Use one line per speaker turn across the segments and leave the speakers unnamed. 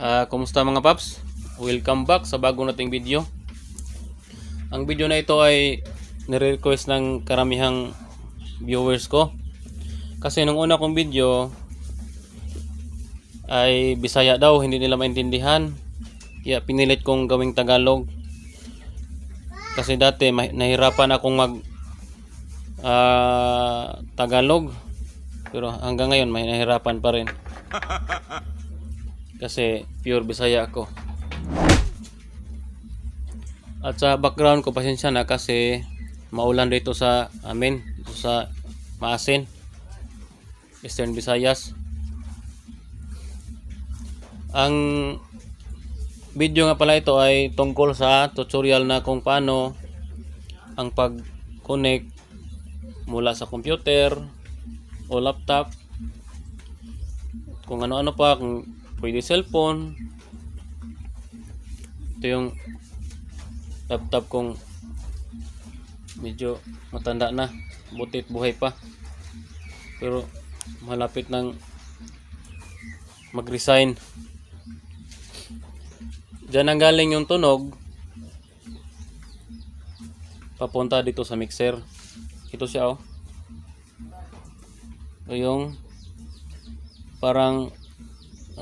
Kumusta mga paps? Welcome back sa bago nating video. Ang video na ito ay nire-request ng karamihang viewers ko. Kasi nung una kong video ay Bisaya daw, hindi nila maintindihan. Kaya pinilit kong gawing Tagalog. Kasi dati nahirapan akong mag Tagalog. Pero hanggang ngayon may nahirapan pa rin. Kasi pure Bisaya ako. At sa background ko, pasensya na kasi maulan dito sa amin, dito sa Maasin, Eastern Visayas. Ang video nga pala ito ay tungkol sa tutorial na kung paano ang pag-connect mula sa computer o laptop, kung ano-ano pa, kung pwede cellphone. Ito yung laptop kong medyo matanda na, butit buhay pa, pero malapit nang mag-resign. Diyan ang galing yung tunog papunta dito sa mixer. Ito siya, oh. Ito yung parang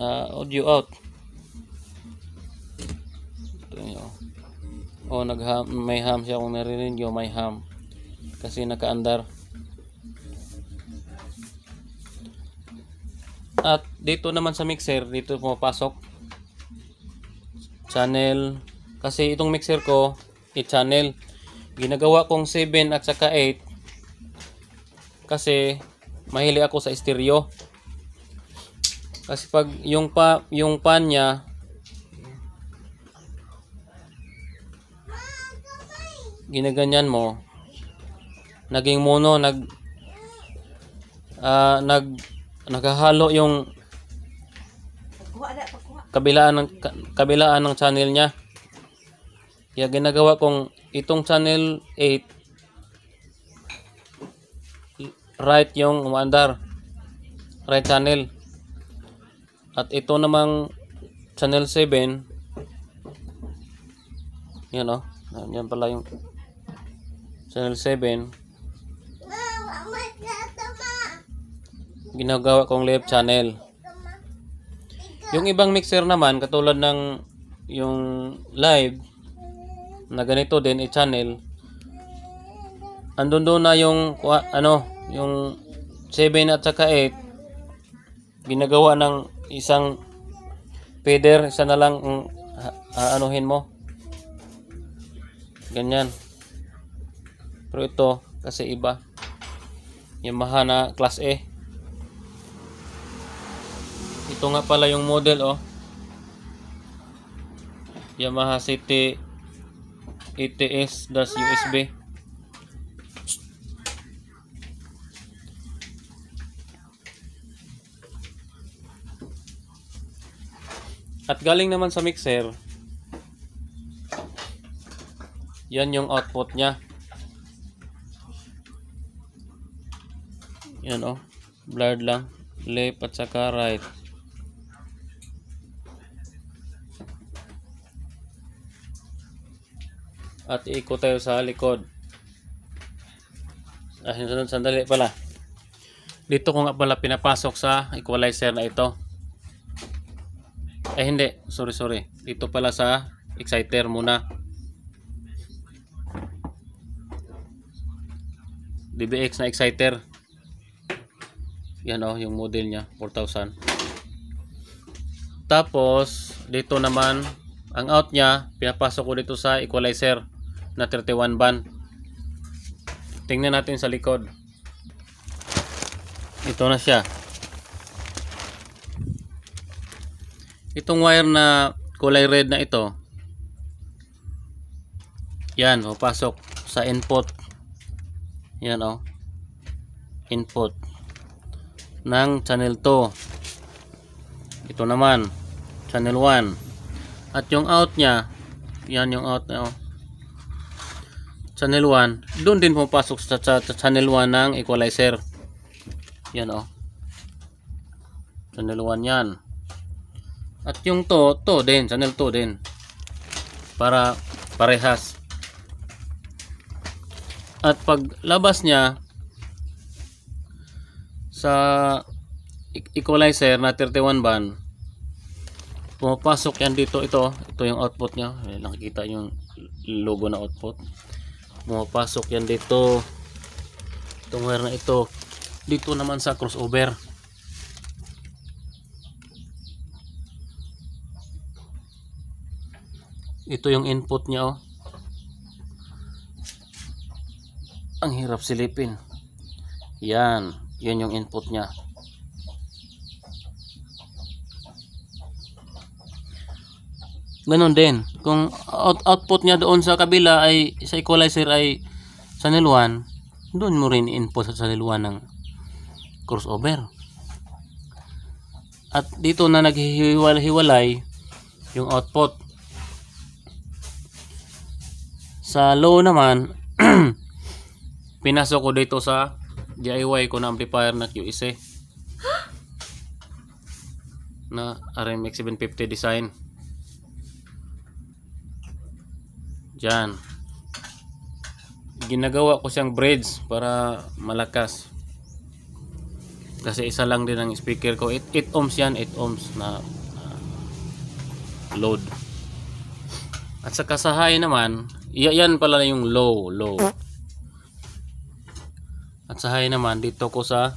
audio out. Ito yun, oh. May ham siya, kung narinig nyo, may ham kasi nakaandar. At dito naman sa mixer, dito pumapasok channel, kasi itong mixer ko 8 channel. Ginagawa kong 7 at saka 8 kasi mahilig ako sa stereo. Kasi pag yung pan niya ginaganyan mo, naging mono, naghahalo yung kabilaan ng channel niya. Kaya ginagawa kong itong channel 8 right yung umaandar, right channel. At ito namang channel 7, yan, oh. Yan pala yung channel 7. Ginagawa kong left channel. Yung ibang mixer naman, katulad ng yung live na ganito din, i-channel, andun doon na yung yung 7 at saka 8 ginagawa ng isang feeder, isa na lang anuhin mo, ganyan. Pero ito kasi iba, Yamaha na class A. Ito nga pala yung model, oh. Yamaha City ETS-USB. At galing naman sa mixer, yan yung output nya. Yan, oh. Blurred lang, left at saka right. At iikot tayo sa likod. Sandali pala. Dito ko nga pala pinapasok sa equalizer na ito. Hindi, sorry. Dito pala sa exciter muna. DBX na exciter. Yan, oh, yung model nya, 4000. Tapos dito naman ang out nya, pinapasok ko dito sa equalizer na 31 band. Tingnan natin sa likod. Ito na siya. Itong wire na kulay red na ito, yan, papasok sa input. Yan, oh, input ng channel 2. Ito naman channel 1. At yung out nya, yan yung out na, oh, channel 1. Doon din pumapasok sa channel 1 ng equalizer. Yan, oh, channel 1 yan. At yung to din, channel 2 din. Para parehas. At pag labas niya sa equalizer na 31 band, pumapasok yan dito. Ito yung output niya. Nakikita yung logo na output. Pumapasok yan dito. Itong wire na ito. Dito naman sa crossover. Ito yung input niya, oh. Ang hirap silipin. Yan yung input niya. Ganon din. Kung output niya doon sa kabila ay sa equalizer ay channel 1, doon mo rin input sa channel 1 ng crossover. At dito na naghihiwalay yung output. Sa low naman, pinasok ko dito sa DIY ko na amplifier na QSA na RMX 750 design. Diyan. Ginagawa ko siyang bridge para malakas. Kasi isa lang din ang speaker ko. 8 ohms yan, 8 ohms na load. At sa kasahay naman, yan pala yung low. At sa high naman, dito ko sa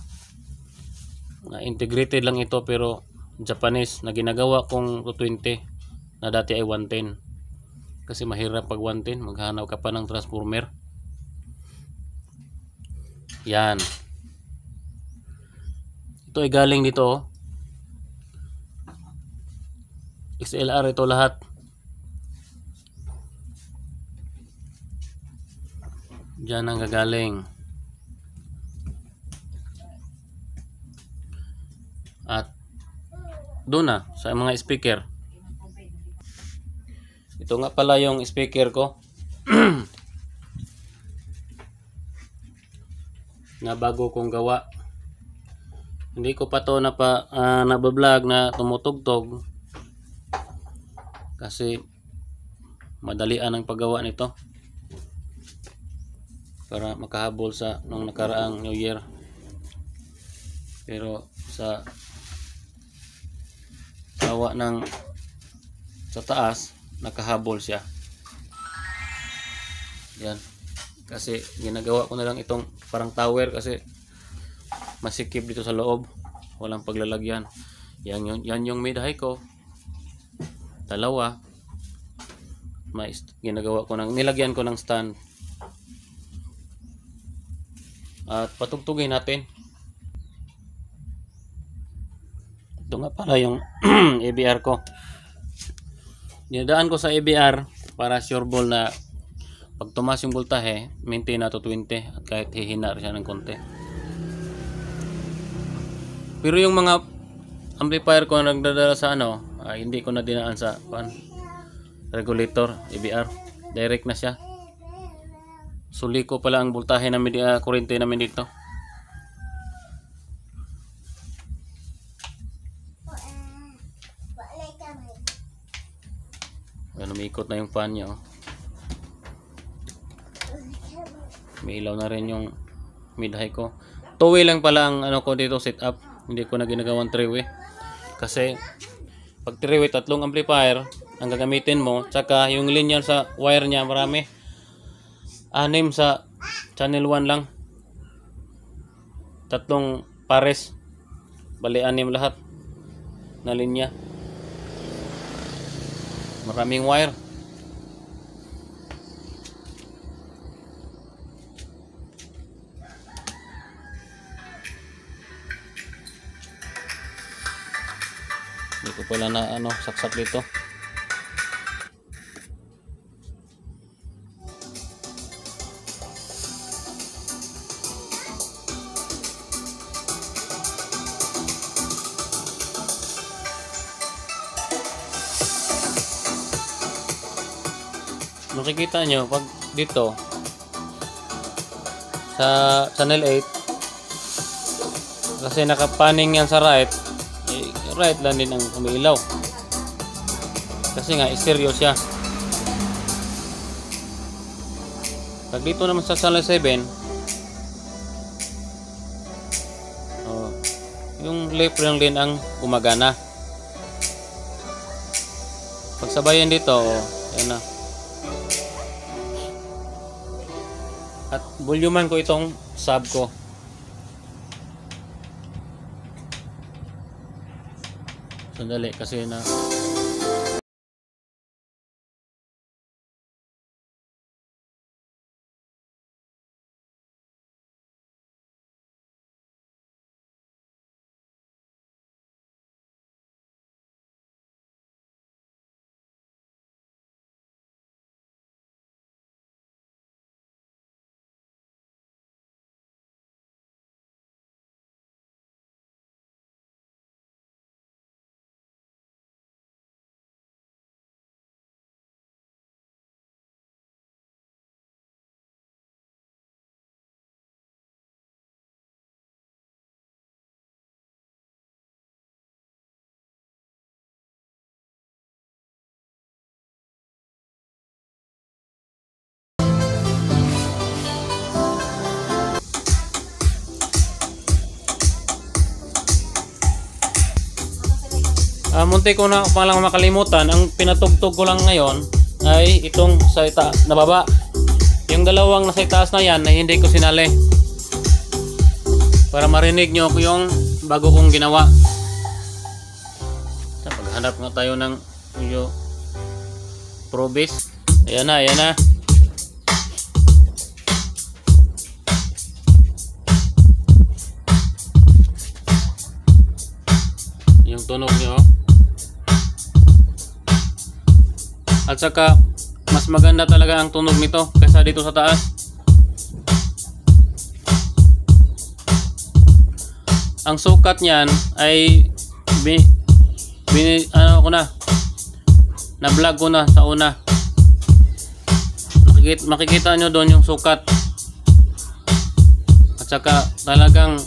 integrated lang ito pero Japanese na ginagawa kong 220 na dati ay 110. Kasi mahirap pag 110, maghanap ka pa ng transformer. Yan. Ito ay galing dito. XLR ito lahat. Diyan ang gagaling. At doon na sa mga speaker. Ito nga pala yung speaker ko. Na bago kong gawa. Hindi ko pa to nabablog na tumutugtog. Kasi madalian ang paggawa nito. Para makahabol sa nung nakaraang New Year. Pero sa gawa ng sa taas, nakahabol siya. Yan. Kasi ginagawa ko na lang itong parang tower kasi masikip dito sa loob. Walang paglalagyan. Yan yung mid-high ko. Dalawa. Ginagawa ko nilagyan ko ng stand. At patugtugin natin. Ito nga pala yung ABR ko. Dinadaan ko sa ABR para sure ball na pag tumas yung voltahe, maintain na to 20 at kahit hihina siya ng konti. Pero yung mga amplifier ko na nagdadala sa hindi ko na dinaan sa regulator ABR. Direct na siya. Suli ko pala ang voltahe na kurente namin dito. Umikot na yung fan niya, oh. May ilaw na rin yung mid-high ko. 2-way lang pala ang ko dito setup. Hindi ko na ginagawang 3-way. Kasi pag 3-way, tatlong amplifier ang gagamitin mo, tsaka yung linear sa wire niya marami. 6 sa channel 1 lang. 3 pares. Bali 6 lahat na linya. Maraming wire. Hindi ko pala na saksak dito. Makikita nyo pag dito sa channel 8 kasi nakapaning yan sa right, right lang din ang umiilaw. Kasi nga stereo siya. Pag dito naman sa channel 7, yung left ring din ang gumagana. Pagsabayan dito, ayan na. At volumean ko itong sub ko. Sandali kasi na munti ko na palang makalimutan. Ang pinatugtog ko lang ngayon ay itong sa na baba. Yung dalawang nasa itaas na yan na hindi ko sinali, para marinig nyo yung bago kong ginawa. Paghanap nga tayo ng video Pro Bass. Ayan na, ayan na. Yung tunog nyo. At saka mas maganda talaga ang tunog nito kaysa dito sa taas. Ang sukat niyan ay na-vlog ko na sa una. Makikita nyo doon yung sukat. At saka talagang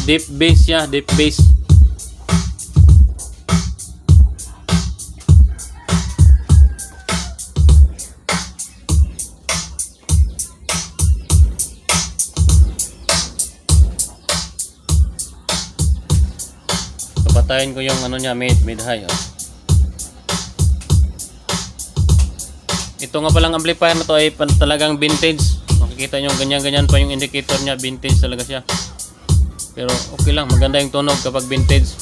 deep bass siya, deep bass. Patayin ko yung ano niya, mid high. Ito nga palang amplifier na to ay talagang vintage. Makikita nyo ganyan-ganyan pa yung indicator niya, vintage talaga siya. Pero okay lang, maganda yung tunog kapag vintage.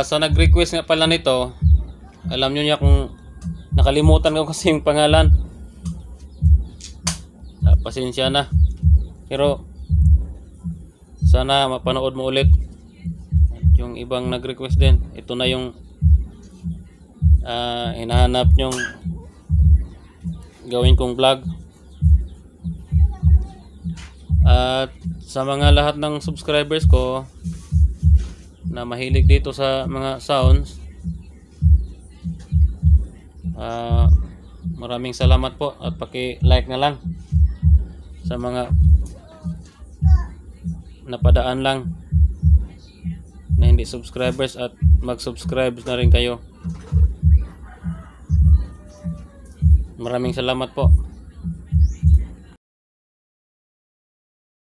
So nag-request nga pala nito. Alam nyo niya kung nakalimutan ko kasi yung pangalan. Pasensya na. Pero sana mapanood mo ulit. Yung ibang nag-request din. Ito na yung hinahanap nyong gawin kong vlog. At sa mga lahat ng subscribers ko na mahilig dito sa mga sounds, maraming salamat po at paki-like na lang sa mga napadaan lang na hindi subscribers, at mag-subscribe na rin kayo. Maraming salamat po.